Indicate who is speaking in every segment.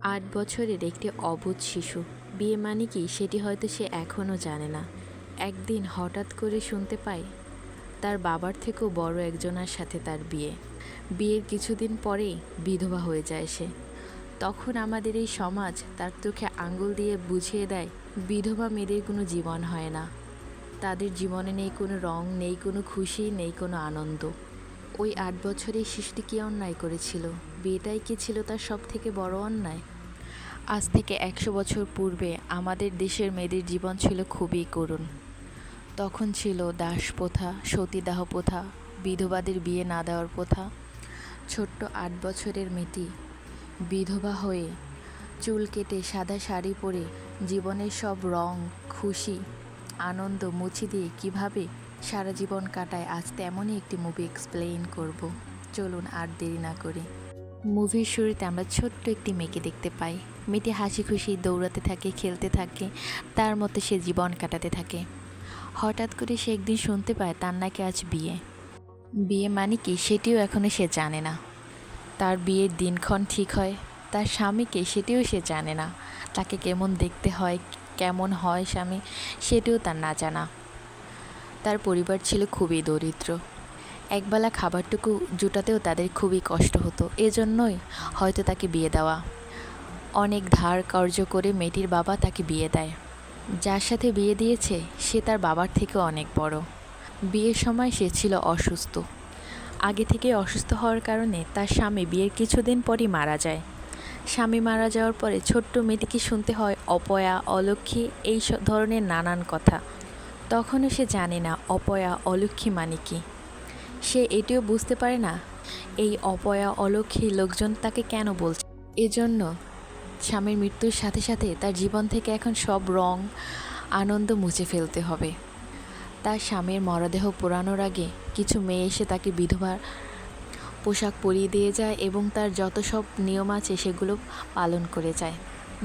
Speaker 1: ৮ বছরের একটি অবুঝ শিশু বিয়ে মানে কি সেটি হয়তো সে এখনও জানে না। একদিন হঠাৎ করে শুনতে পায় তার বাবার থেকেও বড় একজনের সাথে তার বিয়ে। বিয়ের কিছুদিন পরেই বিধবা হয়ে যায় সে। তখন আমাদের এই সমাজ তার চোখে আঙুল দিয়ে বুঝিয়ে দেয় বিধবা মেয়েদের কোনো জীবন হয় না, তাদের জীবনে নেই কোনো রং, নেই কোনো খুশি, নেই কোনো আনন্দ। ওই ৮ বছরের শিশুটি কী অন্যায় করেছিল? বিয়েটাই কি ছিল তার সব থেকে বড় অন্যায়? আজ থেকে ১০০ বছর পূর্বে আমাদের দেশের মেয়েদের জীবন ছিল খুবই করুণ। তখন ছিল দাসপ্রথা, সতীদাহ প্রথা, বিধবাদের বিয়ে না দেওয়ার প্রথা। ছোট্ট ৮ বছরের মেয়েটি বিধবা হয়ে চুল কেটে সাদা শাড়ি পরে জীবনের সব রং, খুশি, আনন্দ মুছে দিয়ে কীভাবে সারা জীবন কাটায়, আজ তেমনই একটি মুভি এক্সপ্লেইন করব। চলুন আর দেরি না করে। মুভির শুরুতে আমরা ছোট্ট একটি মেয়েকে দেখতে পাই। মেয়েটি হাসি খুশি দৌড়াতে থাকে, খেলতে থাকে, তার মতো সে জীবন কাটাতে থাকে। হঠাৎ করে সে একদিন শুনতে পায় তার নাকি আজ বিয়ে। বিয়ে মানে কি সেটিও এখনও সে জানে না। তার বিয়ের দিনক্ষণ ঠিক হয়, তার স্বামীকে সেটিও সে জানে না। তাকে কেমন দেখতে হয়, কেমন হয় স্বামী, সেটিও তার না জানা। তার পরিবার ছিল খুবই দরিদ্র। একবেলা খাবারটুকু জোটাতেও তাদের খুবই কষ্ট হতো। এজন্যই হয়তো তাকে বিয়ে দেওয়া। অনেক ধার কর্জ করে মেয়েটির বাবা তাকে বিয়ে দেয়। যার সাথে বিয়ে দিয়েছে সে তার বাবার থেকেও অনেক বড়। বিয়ের সময় সে ছিল অসুস্থ। আগে থেকে অসুস্থ হওয়ার কারণে তার স্বামী বিয়ের কিছুদিন পরই মারা যায়। স্বামী মারা যাওয়ার পরে ছোট্ট মেয়েটিকে শুনতে হয় অপয়া, অলক্ষ্মী, এই ধরনের নানান কথা। তখনও সে জানে না অপয়া, অলক্ষ্মী মানে কি। সে এটিও বুঝতে পারে না এই অপয়া, অলক্ষ্মী লোকজন তাকে কেন বলছে। এজন্য স্বামীর মৃত্যুর সাথে সাথে তার জীবন থেকে এখন সব রং, আনন্দ মুছে ফেলতে হবে। তার স্বামীর মরদেহ পোড়ানোর আগে কিছু মেয়ে এসে তাকে বিধবার পোশাক পরিয়ে দিয়ে যায় এবং তার যত সব নিয়ম আছে সেগুলো পালন করে যায়।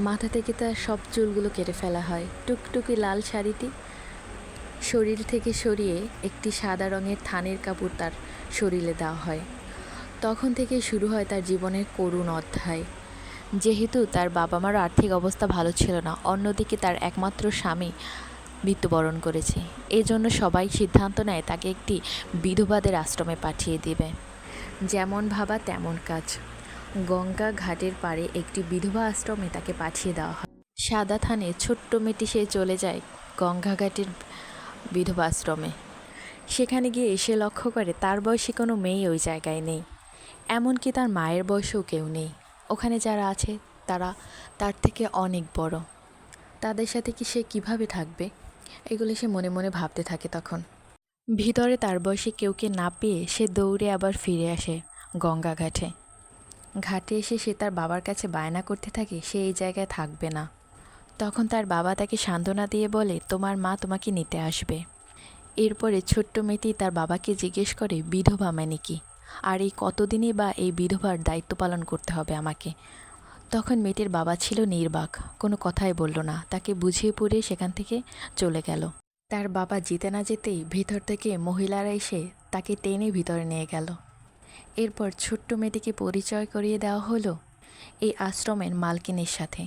Speaker 1: মাথা থেকে তার সব চুলগুলো কেটে ফেলা হয়। টুকটুকি লাল শাড়িটি শরীর থেকে সরিয়ে একটি সাদা রঙের থানের কাপড় তার শরীরে দেওয়া হয়। তখন থেকে শুরু হয় তার জীবনের করুণ অধ্যায়। যেহেতু তার বাবা মার আর্থিক অবস্থা ভালো ছিল না, অন্যদিকে তার একমাত্র স্বামী মৃত্যুবরণ করেছে। এজন্য সবাই সিদ্ধান্ত নেয় তাকে একটি বিধবাদের আশ্রমে পাঠিয়ে দেবে। যেমন ভাবা তেমন কাজ। গঙ্গা ঘাটের পাড়ে একটি বিধবা আশ্রমে তাকে পাঠিয়ে দেওয়া হয়। সাদা থানে ছোট্ট মেয়েটি সে চলে যায় গঙ্গা ঘাটের বিধবা আশ্রমে। সেখানে গিয়ে এসে লক্ষ্য করে তার বয়সী কোনো মেয়ে ওই জায়গায় নেই, এমনকি তার মায়ের বয়সেও কেউ নেই। ওখানে যারা আছে তারা তার থেকে অনেক বড়। তাদের সাথে কি সে কিভাবে থাকবে, এগুলো সে মনে মনে ভাবতে থাকে। তখন ভিতরে তার বয়সী কেউকে না পেয়ে সে দৌড়ে আবার ফিরে আসে গঙ্গা ঘাটে। ঘাটে এসে সে তার বাবার কাছে বায়না করতে থাকে সে এই জায়গায় থাকবে না। তখন তার বাবা তাকে সান্ত্বনা দিয়ে বলে, তোমার মা তোমাকে নিতে আসবে। এরপরে ছোট্ট মেয়েটি তার বাবাকে জিজ্ঞেস করে বিধবা মানে কি, আর এই কতদিনই বা এই বিধবার দায়িত্ব পালন করতে হবে আমাকে। তখন মেয়েটির বাবা ছিল নির্বাক, কোনো কথাই বলল না, তাকে বুঝিয়ে পুড়িয়ে সেখান থেকে চলে গেল। তার বাবা যেতে না যেতেই ভিতর থেকে মহিলারা এসে তাকে টেনে ভিতরে নিয়ে গেল। এরপর ছোট্ট মেয়েটিকে পরিচয় করিয়ে দেওয়া হলো এই আশ্রমের মালকিনের সাথে।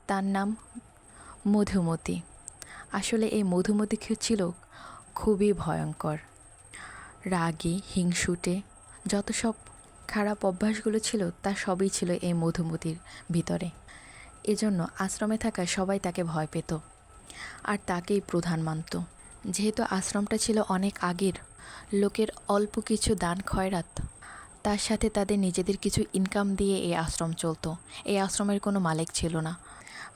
Speaker 1: তার নাম মধুমতি। আসলে এই মধুমতি ছিল খুবই ভয়ঙ্কর, রাগী, হিংসুটে, যত সব খারাপ অভ্যাসগুলো ছিল তার সবই ছিল এই মধুমতির ভিতরে। এজন্য আশ্রমে থাকা সবাই তাকে ভয় পেত আর তাকেই প্রধান মানত। যেহেতু আশ্রমটা ছিল অনেক আগের, লোকের অল্প কিছু দান খয়রাত, তার সাথে তাদের নিজেদের কিছু ইনকাম দিয়ে এই আশ্রম চলতো। এই আশ্রমের কোনো মালিক ছিল না।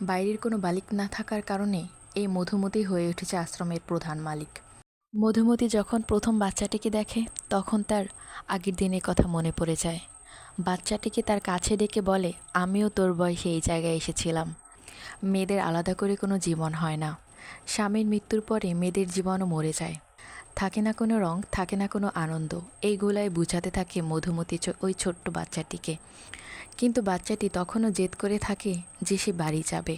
Speaker 1: বাইরের কোনো মালিক না থাকার কারণে এই মধুমতি হয়ে উঠেছে আশ্রমের প্রধান মালিক। মধুমতি যখন প্রথম বাচ্চাটিকে দেখে তখন তার আগের দিনের কথা মনে পড়ে যায়। বাচ্চাটিকে তার কাছে ডেকে বলে, আমিও তোর বয়সে এই জায়গায় এসেছিলাম। মেয়েদের আলাদা করে কোনো জীবন হয় না। স্বামীর মৃত্যুর পরে মেয়েদের জীবনও মরে যায়। থাকে না কোনো রং, থাকে না কোনো আনন্দ। এইগুলাই বুঝাতে থাকে মধুমতি ওই ছোট্ট বাচ্চাটিকে। কিন্তু বাচ্চাটি তখনও জেদ করে থাকে যে সে বাড়ি যাবে।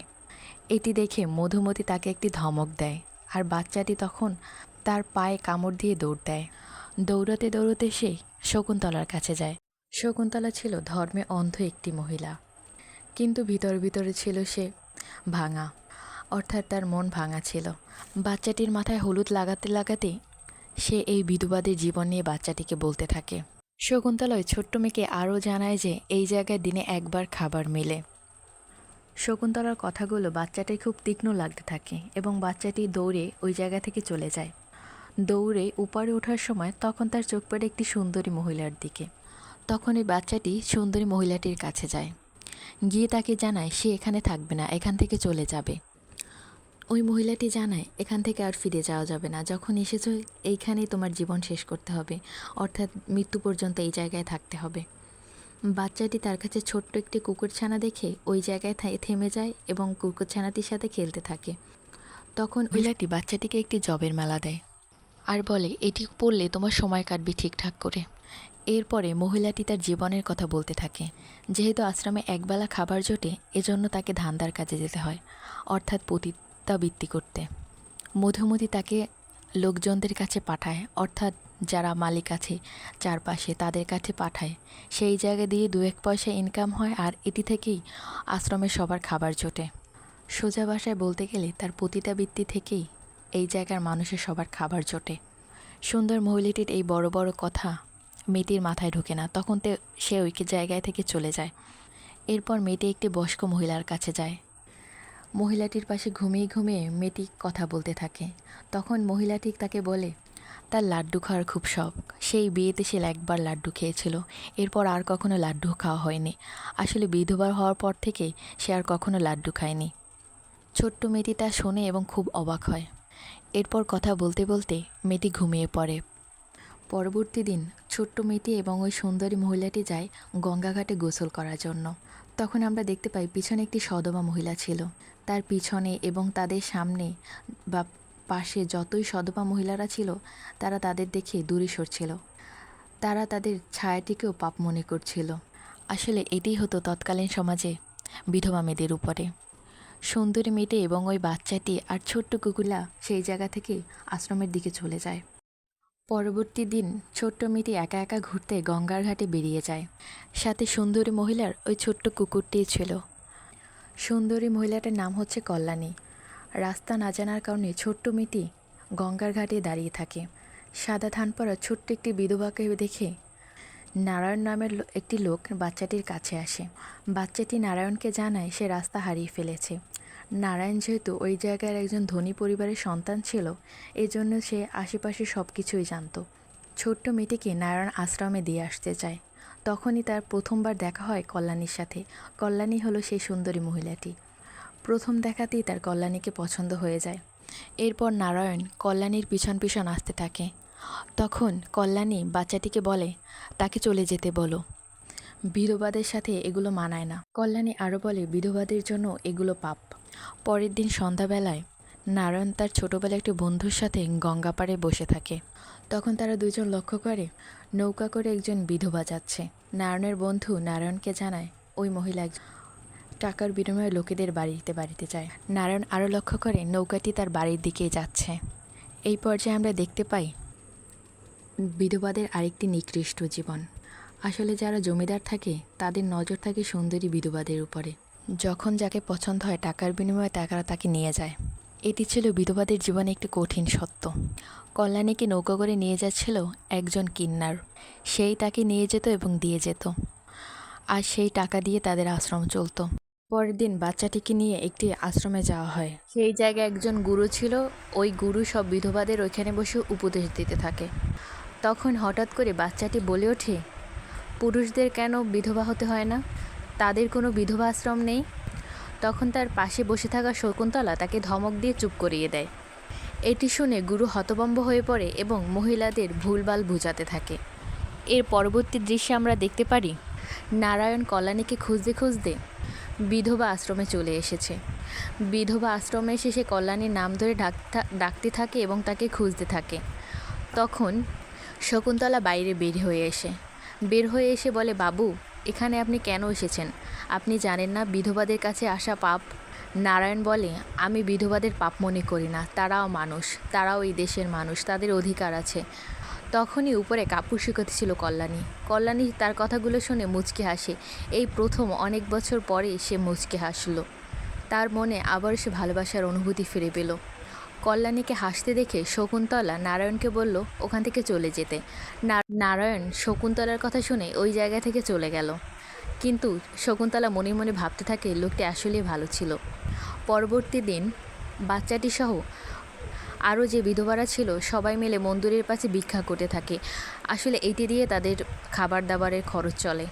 Speaker 1: এটি দেখে মধুমতি তাকে একটি ধমক দেয় আর বাচ্চাটি তখন তার পায়ে কামড় দিয়ে দৌড় দেয়। দৌড়াতে দৌড়াতে সে শকুন্তলার কাছে যায়। শকুন্তলা ছিল ধর্মে অন্ধ একটি মহিলা, কিন্তু ভিতরে ছিল সে ভাঙা, অর্থাৎ তার মন ভাঙা ছিল। বাচ্চাটির মাথায় হলুদ লাগাতে সে এই বিধবাদের জীবন নিয়ে বাচ্চাটিকে বলতে থাকে। শকুন্তলা ওই ছোট্ট মেয়েকে আরও জানায় যে এই জায়গায় দিনে একবার খাবার মেলে। শকুন্তলার কথাগুলো বাচ্চাটির খুব তীক্ষ্ণ লাগতে থাকে এবং বাচ্চাটি দৌড়ে ওই জায়গা থেকে চলে যায়। দৌড়ে উপরে ওঠার সময় তখন তার চোখ পড়ে একটি সুন্দরী মহিলার দিকে। তখন এই বাচ্চাটি সুন্দরী মহিলাটির কাছে যায়, গিয়ে তাকে জানায় সে এখানে থাকবে না, এখান থেকে চলে যাবে। ওই মহিলাটি জানায় এখান থেকে আর ফিরে যাওয়া যাবে না, যখন এসেছো এইখানেই তোমার জীবন শেষ করতে হবে, অর্থাৎ মৃত্যু পর্যন্ত এই জায়গায় থাকতে হবে। বাচ্চাটি তার কাছে ছোট্ট একটি কুকুরছানা দেখে ওই জায়গায় থেমে যায় এবং কুকুরছানাটির সাথে খেলতে থাকে। তখন মহিলাটি বাচ্চাটিকে একটি জবের মালা দেয় আর বলে এটি পড়লে তোমার সময় কাটবে ঠিকঠাক করে। এরপরে মহিলাটি তার জীবনের কথা বলতে থাকে। যেহেতু আশ্রমে একবেলা খাবার জোটে, এজন্য তাকে ধান্দার কাজে যেতে হয়, অর্থাৎ পতিতাবৃত্তি করতে। মধুমতি তাকে লোকজনদের কাছে পাঠায়, অর্থাৎ যারা মালিক আছে চারপাশে তাদের কাছে পাঠায়। সেই জায়গা দিয়ে 2-1 পয়সা ইনকাম হয় আর এটি থেকেই আশ্রমে সবার খাবার জোটে। সোজা ভাষায় বলতে গেলে তার পতিতাবৃত্তি থেকেই এই জায়গার মানুষের সবার খাবার জোটে। সুন্দর মহিলাটির এই বড় বড় কথা মেয়েটির মাথায় ঢোকে না, তখন সে ওই জায়গায় থেকে চলে যায়। এরপর মেয়েটি একটি বয়স্ক মহিলার কাছে যায়। মহিলাটির পাশে ঘুমিয়ে মেয়েটি কথা বলতে থাকে। তখন মহিলাটি তাকে বলে তার লাড্ডু খাওয়ার খুব শখ, সেই বিয়েতে সে একবার লাড্ডু খেয়েছিল, এরপর আর কখনো লাড্ডু খাওয়া হয়নি। আসলে বিধবা হওয়ার পর থেকে সে আর কখনো লাড্ডু খায়নি। ছোট্ট মেয়েটি তা শোনে এবং খুব অবাক হয়। এরপর কথা বলতে বলতে মেয়েটি ঘুমিয়ে পড়ে। পরবর্তী দিন ছোট্ট মেয়েটি এবং ওই সুন্দরী মহিলাটি যায় গঙ্গাঘাটে গোসল করার জন্য। তখন আমরা দেখতে পাই পিছনে একটি সধবা মহিলা ছিল। তার পিছনে এবং তাদের সামনে বা পাশে যতই সধবা মহিলারা ছিল তারা তাদের দেখে দূরে সরছিল। তারা তাদের ছায়াটিকেও পাপ মনে করছিল। আসলে এটাই হতো তৎকালীন সমাজে বিধবা মেয়েদের উপরে। সুন্দরী মেয়েটি এবং ওই বাচ্চাটি আর ছোট্ট কুকুরলা সেই জায়গা থেকে আশ্রমের দিকে চলে যায়। পরবর্তী দিন ছোট্ট মেয়েটি একা একা ঘুরতে গঙ্গার ঘাটে বেরিয়ে যায়। সাথে সুন্দরী মহিলার ওই ছোট্ট কুকুরটিই ছিল। সুন্দরী মহিলাটার নাম হচ্ছে কল্যাণী। রাস্তা না জানার কারণে ছোট্ট মেয়েটি গঙ্গার ঘাটে দাঁড়িয়ে থাকে। সাদা ধান পরা ছোট্ট একটি বিধবাকে দেখে নারায়ণ নামের একটি লোক বাচ্চাটির কাছে আসে। বাচ্চাটি নারায়ণকে জানায় সে রাস্তা হারিয়ে ফেলেছে। নারায়ণ যেহেতু ওই জায়গার একজন ধনী পরিবারের সন্তান ছিল, এজন্য সে আশেপাশে সব কিছুই জানত। ছোট্ট মেয়েটিকে নারায়ণ আশ্রমে দিয়ে আসতে চায়। তখনই তার প্রথমবার দেখা হয় কল্যাণীর সাথে। কল্যাণী হলো সেই সুন্দরী মহিলাটি। প্রথম দেখাতেই তার কল্যাণীকে পছন্দ হয়ে যায়। এরপর নারায়ণ কল্যাণীর পিছন আসতে থাকে। তখন কল্যাণী বাচ্চাটিকে বলে তাকে চলে যেতে বলো, বিধবাদের সাথে এগুলো মানায় না। কল্যাণী আরও বলে বিধবাদের জন্য এগুলো পাপ। পরের দিন সন্ধ্যাবেলায় নারায়ণ তার ছোটোবেলার একটি বন্ধুর সাথে গঙ্গা পাড়ে বসে থাকে। তখন তারা দুজন লক্ষ্য করে নৌকা করে একজন বিধবা যাচ্ছে। নারায়ণের বন্ধু নারায়ণকে জানায় ওই মহিলা টাকার বিনিময়ে লোকেদের বাড়িতে যায়। নারায়ণ আরও লক্ষ্য করে নৌকাটি তার বাড়ির দিকেই যাচ্ছে। এই পর্যায়ে আমরা দেখতে পাই বিধবাদের আরেকটি নিকৃষ্ট জীবন। আসলে যারা জমিদার থাকে তাদের নজর থাকে সুন্দরী বিধবাদের উপরে। যখন যাকে পছন্দ হয় টাকার বিনিময়ে তাকে নিয়ে যায়। এটি ছিল বিধবাদের জীবনে একটি কঠিন সত্য। কল্যাণীকে নৌকা করে নিয়ে যাচ্ছিল একজন কিন্নার। সেই তাকে নিয়ে যেত এবং দিয়ে যেত, আর সেই টাকা দিয়ে তাদের আশ্রম চলত। পরের দিন বাচ্চাটিকে নিয়ে একটি আশ্রমে যাওয়া হয়। সেই জায়গায় একজন গুরু ছিল। ওই গুরু সব বিধবাদের ওইখানে বসে উপদেশ দিতে থাকে। তখন হঠাৎ করে বাচ্চাটি বলে ওঠে, পুরুষদের কেন বিধবা হতে হয় না? তাদের কোনো বিধবা আশ্রম নেই? তখন তার পাশে বসে থাকা শকুন্তলা তাকে ধমক দিয়ে চুপ করিয়ে দেয়। এটি শুনে গুরু হতভম্ব হয়ে পড়ে এবং মহিলাদের ভুলভাল বুঝাতে থাকে। এর পরবর্তী দৃশ্যে আমরা দেখতে পারি নারায়ণ কল্যাণীকে খুঁজতে বিধবা আশ্রমে চলে এসেছে। বিধবা আশ্রমে এসে সে কল্যাণীর নাম ধরে ডাকতে থাকে এবং তাকে খুঁজতে থাকে। তখন শকুন্তলা বাইরে বের হয়ে এসে বলে, বাবু, এখানে আপনি কেন এসেছেন? আপনি জানেন না বিধবাদের কাছে আসা পাপ? নারায়ণ বলে, আমি বিধবাদের পাপ মনে করি না। তারাও মানুষ, তারাও এই দেশের মানুষ, তাদের অধিকার আছে। তখনই উপরে কাপড় শুকাতেছিল কল্যাণী। কল্যাণী তার কথাগুলো শুনে মুচকে হাসে। এই প্রথম অনেক বছর পরে সে মুচকে হাসলো। তার মনে আবার সে ভালোবাসার অনুভূতি ফিরে পেল। কল্যাণীকে হাসতে দেখে শকুন্তলা নারায়ণকে বলল ওখান থেকে চলে যেতে। নারায়ণ শকুন্তলার কথা শুনে ওই জায়গা থেকে চলে গেল। কিন্তু শকুন্তলা মনে মনে ভাবতে থাকে লোকটি আসলেই ভালো ছিল। পরবর্তী দিন বাচ্চাটি সহ আরও যে বিধবারা ছিল সবাই মিলে মন্দিরের পাশে ভিক্ষা করতে থাকে। আসলে এইটি দিয়ে তাদের খাবার দাবারের খরচ চলে।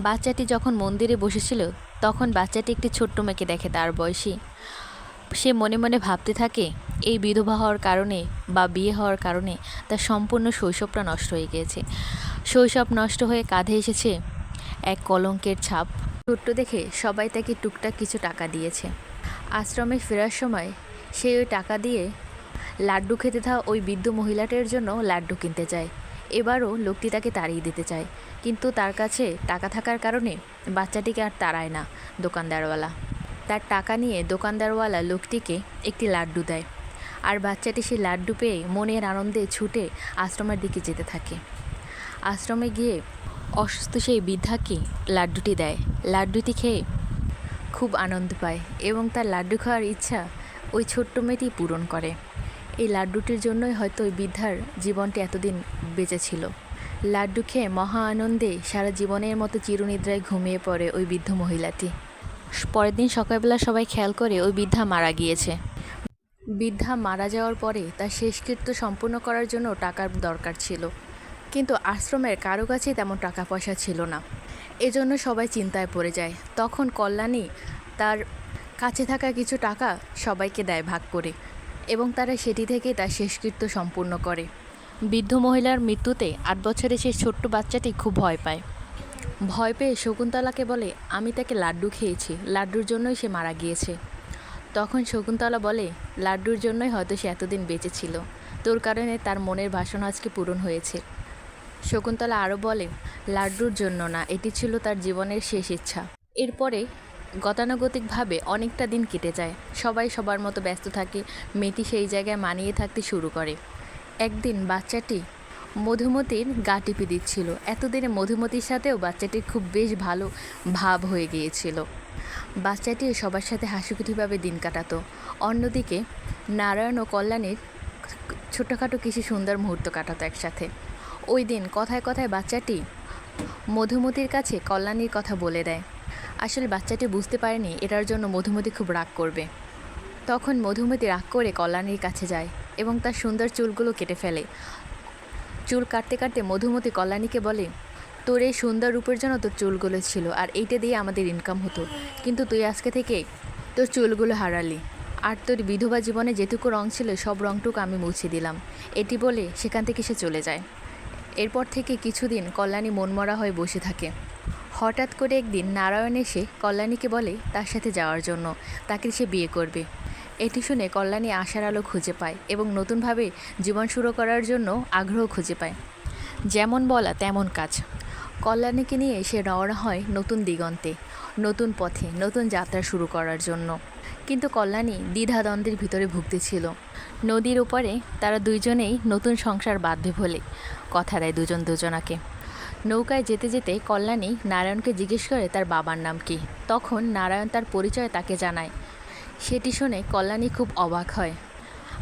Speaker 1: বাচ্চাটি যখন মন্দিরে বসেছিল তখন বাচ্চাটি একটি ছোট্ট মেয়েকে দেখে তার বয়সী। সে মনে মনে ভাবতে থাকে এই বিধবা হওয়ার কারণে বা বিয়ে হওয়ার কারণে তার সম্পূর্ণ শৈশবটা নষ্ট হয়ে গিয়েছে। শৈশব নষ্ট হয়ে কাঁধে এসেছে এক কলঙ্কের ছাপ। ছোট্ট দেখে সবাই তাকে টুকটাক কিছু টাকা দিয়েছে। আশ্রমে ফেরার সময় সে ওই টাকা দিয়ে লাড্ডু খেতে থাকা ওই বৃদ্ধ মহিলাটার জন্য লাড্ডু কিনতে চায়। এবারও লোকটি তাকে তাড়িয়ে দিতে চায়, কিন্তু তার কাছে টাকা থাকার কারণে বাচ্চাটিকে আর তাড়ায় না দোকানদারওয়ালা। তার টাকা নিয়ে দোকানদারওয়ালা লোকটিকে একটি লাড্ডু দেয়, আর বাচ্চাটি সেই লাড্ডু পেয়ে মনের আনন্দে ছুটে আশ্রমের দিকে যেতে থাকে। আশ্রমে গিয়ে অসুস্থ সেই বৃদ্ধাকে লাড্ডুটি দেয়। লাড্ডুটি খেয়ে খুব আনন্দ পায় এবং তার লাড্ডু খাওয়ার ইচ্ছা ওই ছোট্ট মেয়েটি পূরণ করে। এই লাড্ডুটির জন্যই হয়তো ওই বৃদ্ধার জীবনটি এতদিন বেঁচে ছিল। লাড্ডু খেয়ে মহা আনন্দে সারা জীবনের মতো চিরনিদ্রায় ঘুমিয়ে পড়ে ওই বৃদ্ধ মহিলাটি। পরের দিন সকালবেলা সবাই খেয়াল করে ওই বৃদ্ধা মারা গিয়েছে। বৃদ্ধা মারা যাওয়ার পরে তার শেষকৃত্য সম্পূর্ণ করার জন্য টাকার দরকার ছিল, কিন্তু আশ্রমের কারো কাছে তেমন টাকা পয়সা ছিল না। এজন্য সবাই চিন্তায় পড়ে যায়। তখন কল্যাণী তার কাছে থাকা কিছু টাকা সবাইকে দেয় ভাগ করে, এবং তারা সেটি থেকে তার শেষকৃত্য সম্পূর্ণ করে। বৃদ্ধ মহিলার মৃত্যুতে 8 বছরের সেই ছোট্ট বাচ্চাটি খুব ভয় পায়। ভয় পেয়ে শকুন্তলাকে বলে আমি তাকে লাড্ডু খেয়েছি, লাড্ডুর জন্যই সে মারা গিয়েছে। তখন শকুন্তলা বলে লাড্ডুর জন্যই হয়তো সে এতদিন বেঁচে ছিল, তোর কারণে তার মনের বাসনা আজকে পূরণ হয়েছে। শকুন্তলা আরও বলে লাড্ডুর জন্য না, এটি ছিল তার জীবনের শেষ ইচ্ছা। এরপরে গতানুগতিকভাবে অনেকটা দিন কেটে যায়। সবাই সবার মতো ব্যস্ত থাকে। মেয়েটি সেই জায়গায় মানিয়ে থাকতে শুরু করে। একদিন বাচ্চাটি মধুমতির গা টিপে দিচ্ছিল। এতদিনে মধুমতির সাথেও বাচ্চাটির খুব বেশ ভালো ভাব হয়ে গিয়েছিল। বাচ্চাটিও সবার সাথে হাসিখুশিভাবে দিন কাটাতো। অন্যদিকে নারায়ণ ও কল্যাণীর ছোটোখাটো কিছু সুন্দর মুহূর্ত কাটাতো একসাথে। ওই দিন কথায় কথায় বাচ্চাটি মধুমতির কাছে কল্যাণীর কথা বলে দেয়। আসলে বাচ্চাটি বুঝতে পারেনি এটার জন্য মধুমতি খুব রাগ করবে। তখন মধুমতি রাগ করে কল্যাণীর কাছে যায় এবং তার সুন্দর চুলগুলো কেটে ফেলে। চুল কাটতে কাটতে মধুমতি কল্যাণীকে বলে তোর এই সুন্দর রূপের জন্য তোর চুলগুলো ছিল, আর এইটা দিয়ে আমাদের ইনকাম হতো, কিন্তু তুই আজকে থেকে তোর চুলগুলো হারালি, আর তোর বিধবা জীবনে যেটুকু রং ছিল সব রংটুকু আমি মুছে দিলাম। এটি বলে সেখান থেকে সে চলে যায়। এরপর থেকে কিছুদিন কল্যাণী মনমরা হয়ে বসে থাকে। হঠাৎ করে একদিন নারায়ণ এসে কল্যাণীকে বলে তার সাথে যাওয়ার জন্য, তাকে সে বিয়ে করবে। এটি শুনে কল্যাণী আশার আলো খুঁজে পায় এবং নতুনভাবে জীবন শুরু করার জন্য আগ্রহ খুঁজে পায়। যেমন বলা তেমন কাজ। কল্যাণীকে নিয়ে সে রওনা হয় নতুন দিগন্তে, নতুন পথে, নতুন যাত্রা শুরু করার জন্য। কিন্তু কল্যাণী দ্বিধাদ্বন্দ্বের ভিতরে ভুগতেছিল। নদীর ওপারে তারা দুইজনেই নতুন সংসার বাঁধবে বলে কথা দেয় দুজন দুজনাকে। নৌকায় যেতে যেতে কল্যাণী নারায়ণকে জিজ্ঞেস করে তার বাবার নাম কি। তখন নারায়ণ তার পরিচয় তাকে জানায়। সেটি শুনে কল্যাণী খুব অবাক হয়।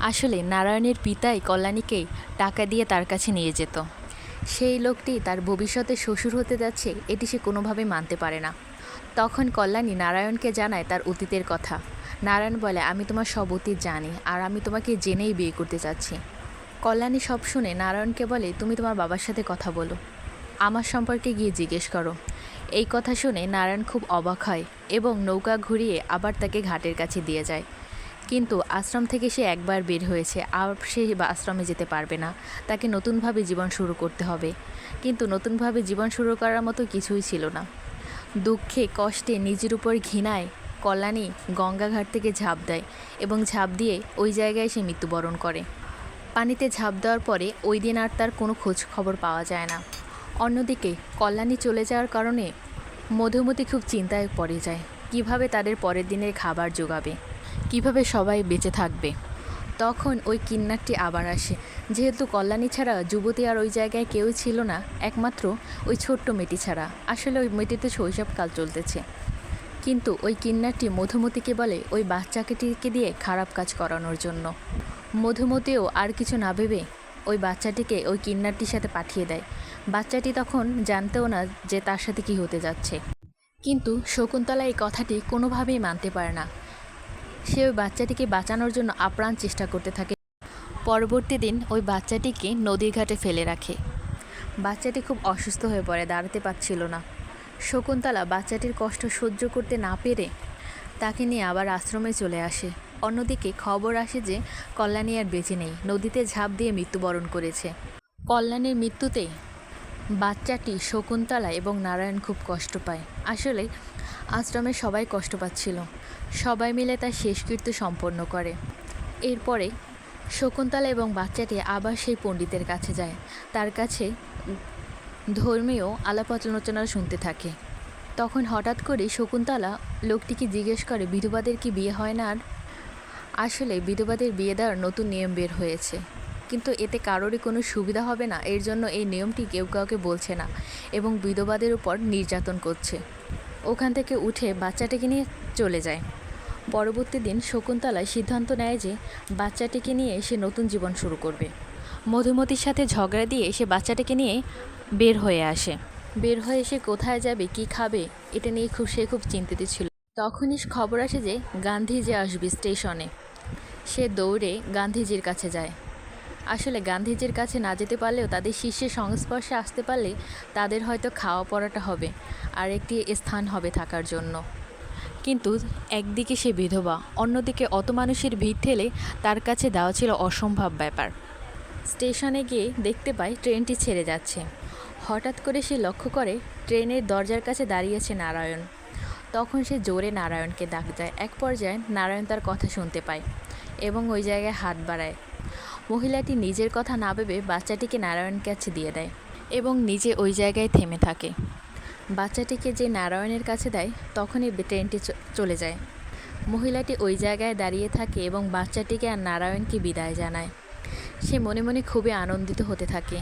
Speaker 1: আসলে নারায়ণের পিতাই কল্যাণীকে টাকা দিয়ে তার কাছে নিয়ে যেত। সেই লোকটি তার ভবিষ্যতে শ্বশুর হতে যাচ্ছে এটি সে কোনোভাবেই মানতে পারে না। তখন কল্যাণী নারায়ণকে জানায় তার অতীতের কথা। নারায়ণ বলে আমি তোমার সব অতীত জানি, আর আমি তোমাকে জেনেই বিয়ে করতে চাচ্ছি। কল্যাণী সব শুনে নারায়ণকে বলে তুমি তোমার বাবার সাথে কথা বলো, আমার সম্পর্কে গিয়ে জিজ্ঞেস করো। এই কথা শুনে নারায়ণ খুব অবাক হয় এবং নৌকা ঘুরিয়ে আবার তাকে ঘাটের কাছে দিয়ে যায়। কিন্তু আশ্রম থেকে সে একবার বের হয়েছে, আর সে আশ্রমে যেতে পারবে না। তাকে নতুনভাবে জীবন শুরু করতে হবে। কিন্তু নতুনভাবে জীবন শুরু করার মতো কিছুই ছিল না। দুঃখে কষ্টে নিজের উপর ঘৃণায় কল্যাণী গঙ্গাঘাট থেকে ঝাঁপ দেয় এবং ঝাঁপ দিয়ে ওই জায়গায় সে মৃত্যুবরণ করে। পানিতে ঝাঁপ দেওয়ার পরে ওই দিন আর তার কোনো খোঁজ খবর পাওয়া যায় না। অন্যদিকে কল্যাণী চলে যাওয়ার কারণে মধুমতি খুব চিন্তায় পড়ে যায়। কিভাবে তাদের পরের দিনের খাবার জোগাবে, কিভাবে সবাই বেঁচে থাকবে। তখন ওই কিন্নারটি আবার আসে। যেহেতু কল্যাণী ছাড়া যুবতী আর ওই জায়গায় কেউ ছিল না, একমাত্র ওই ছোট্ট মেয়েটি ছাড়া। আসলে ওই মেয়েটিতে শৈশবকাল চলতেছে। কিন্তু ওই কিন্নারটি মধুমতিকে বলে ওই বাচ্চাটিকে দিয়ে খারাপ কাজ করানোর জন্য। মধুমতিও আর কিছু না ভেবে ওই বাচ্চাটিকে ওই কিন্নারটির সাথে পাঠিয়ে দেয়। বাচ্চাটি তখন জানতেও না যে তার সাথে কী হতে যাচ্ছে। কিন্তু শকুন্তলা এই কথাটি কোনোভাবেই মানতে পারে না। সে ওই বাচ্চাটিকে বাঁচানোর জন্য আপ্রাণ চেষ্টা করতে থাকে। পরবর্তী দিন ওই বাচ্চাটিকে নদীর ঘাটে ফেলে রাখে। বাচ্চাটি খুব অসুস্থ হয়ে পড়ে, দাঁড়াতে পারছিল না। শকুন্তলা বাচ্চাটির কষ্ট সহ্য করতে না পেরে তাকে নিয়ে আবার আশ্রমে চলে আসে। অন্যদিকে খবর আসে যে কল্যাণী আর বেঁচে নেই, নদীতে ঝাঁপ দিয়ে মৃত্যুবরণ করেছে। কল্যাণীর মৃত্যুতে বাচ্চাটি, শকুন্তলা এবং নারায়ণ খুব কষ্ট পায়। আসলে আশ্রমে সবাই কষ্ট পাচ্ছিল। সবাই মিলে তার শেষকৃত্য সম্পন্ন করে। এরপরে শকুন্তলা এবং বাচ্চাটি আবার সেই পণ্ডিতের কাছে যায়। তার কাছে ধর্মীয় আলাপ আলোচনা শুনতে থাকে। তখন হঠাৎ করে শকুন্তলা লোকটিকে জিজ্ঞেস করে, বিধবাদের কি বিয়ে হয় না? আর আসলে বিধবাদের বিয়ে দেওয়ার নতুন নিয়ম বের হয়েছে, কিন্তু এতে কারোরই কোনো সুবিধা হবে না, এর জন্য এই নিয়মটি কেউ কাউকে বলছে না এবং বিধবাদের উপর নির্যাতন করছে। ওখান থেকে উঠে বাচ্চাটিকে নিয়ে চলে যায়। পরবর্তী দিন শকুন্তলা সিদ্ধান্ত নেয় যে বাচ্চাটিকে নিয়ে সে নতুন জীবন শুরু করবে। মধুমতির সাথে ঝগড়া দিয়ে সে বাচ্চাটিকে নিয়ে বের হয়ে আসে। বের হয়ে সে কোথায় যাবে, কি খাবে, এটা নিয়ে সে খুব চিন্তিত ছিল। তখনই খবর আসে যে গান্ধীজি আসবে স্টেশনে। সে দৌড়ে গান্ধীজির কাছে যায়। আসলে গান্ধীজির কাছে না যেতে পারলেও তাদের শিষ্যের সংস্পর্শে আসতে পারলে তাদের হয়তো খাওয়া পড়াটা হবে আর একটি স্থান হবে থাকার জন্য। কিন্তু একদিকে সে বিধবা, অন্যদিকে অত মানুষের ভিড় ঠেলে তার কাছে দেওয়া ছিল অসম্ভব ব্যাপার। স্টেশনে গিয়ে দেখতে পায় ট্রেনটি ছেড়ে যাচ্ছে। হঠাৎ করে সে লক্ষ্য করে ট্রেনের দরজার কাছে দাঁড়িয়েছে নারায়ণ। তখন সে জোরে নারায়ণকে ডাক দেয়। এক পর্যায়ে নারায়ণ তার কথা শুনতে পায় এবং ওই জায়গায় হাত বাড়ায়। মহিলাটি নিজের কথা না ভেবে বাচ্চাটিকে নারায়ণের কাছে দিয়ে দেয় এবং নিজে ওই জায়গায় থেমে থাকে। বাচ্চাটিকে যে নারায়ণের কাছে দেয় তখনই ট্রেনটি চলে যায়। মহিলাটি ওই জায়গায় দাঁড়িয়ে থাকে এবং বাচ্চাটিকে আর নারায়ণকে বিদায় জানায়। সে মনে মনে খুবই আনন্দিত হতে থাকে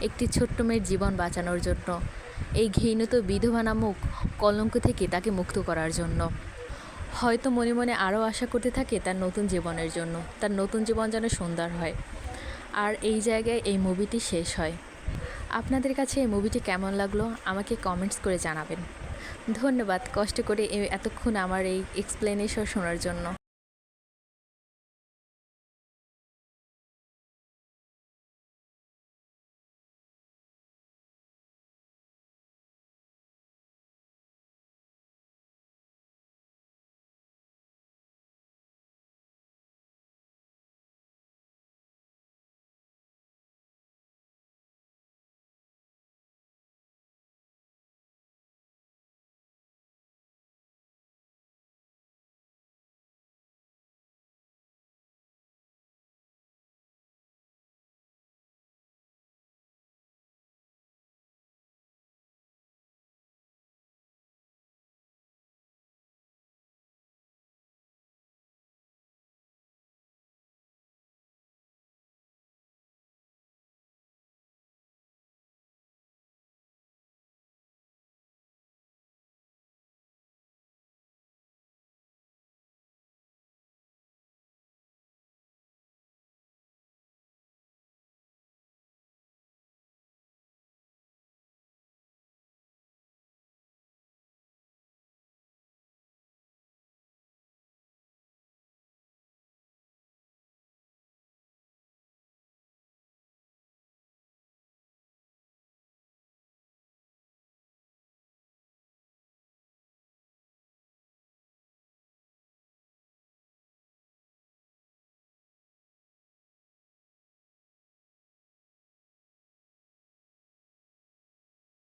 Speaker 1: একটি ছোট্ট মেয়ের জীবন বাঁচানোর জন্য, এই ঘৃণিত বিধবা নামক কলঙ্ক থেকে তাকে মুক্ত করার জন্য। হয়তো মনে মনে আরও আশা করতে থাকে তার নতুন জীবনের জন্য, তার নতুন জীবন যেন সুন্দর হয়। আর এই জায়গায় এই মুভিটি শেষ হয়। আপনাদের কাছে এই মুভিটি কেমন লাগলো আমাকে কমেন্টস করে জানাবেন। ধন্যবাদ কষ্ট করে এতক্ষণ আমার এই এক্সপ্লেনেশন শোনার জন্য।